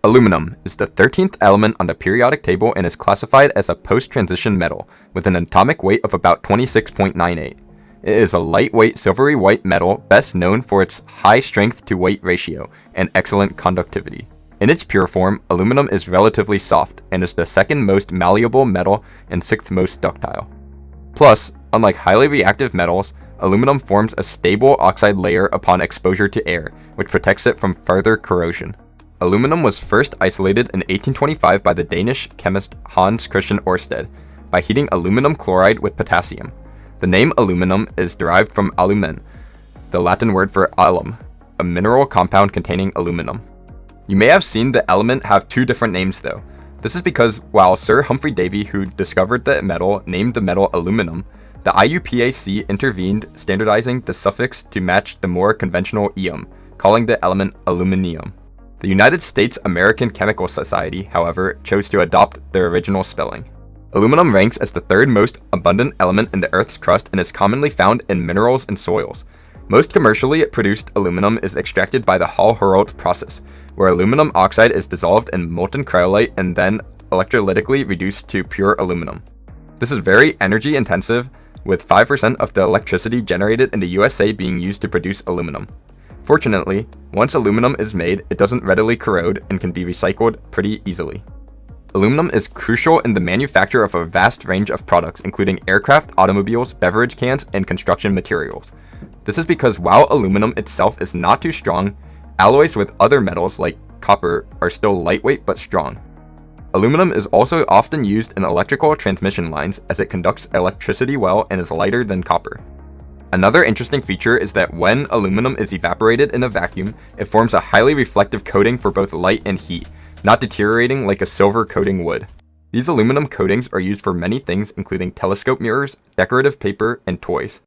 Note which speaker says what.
Speaker 1: Aluminum is the 13th element on the periodic table and is classified as a post-transition metal with an atomic weight of about 26.98. It is a lightweight silvery white metal best known for its high strength to weight ratio and excellent conductivity. In its pure form, aluminum is relatively soft and is the second most malleable metal and sixth most ductile. Plus, unlike highly reactive metals, aluminum forms a stable oxide layer upon exposure to air, which protects it from further corrosion. Aluminum was first isolated in 1825 by the Danish chemist Hans Christian Ørsted by heating aluminum chloride with potassium. The name aluminum is derived from alumen, the Latin word for alum, a mineral compound containing aluminum. You may have seen the element have two different names though. This is because while Sir Humphrey Davy, who discovered the metal, named the metal aluminum, the IUPAC intervened, standardizing the suffix to match the more conventional ium, calling the element aluminium. The United States American Chemical Society, however, chose to adopt their original spelling. Aluminum ranks as the third most abundant element in the Earth's crust and is commonly found in minerals and soils. Most commercially produced aluminum is extracted by the Hall-Héroult process, where aluminum oxide is dissolved in molten cryolite and then electrolytically reduced to pure aluminum. This is very energy intensive, with 5% of the electricity generated in the USA being used to produce aluminum. Fortunately, once aluminum is made, it doesn't readily corrode and can be recycled pretty easily. Aluminum is crucial in the manufacture of a vast range of products, including aircraft, automobiles, beverage cans, and construction materials. This is because while aluminum itself is not too strong, alloys with other metals like copper are still lightweight but strong. Aluminum is also often used in electrical transmission lines as it conducts electricity well and is lighter than copper. Another interesting feature is that when aluminum is evaporated in a vacuum, it forms a highly reflective coating for both light and heat, not deteriorating like a silver coating would. These aluminum coatings are used for many things including telescope mirrors, decorative paper, and toys.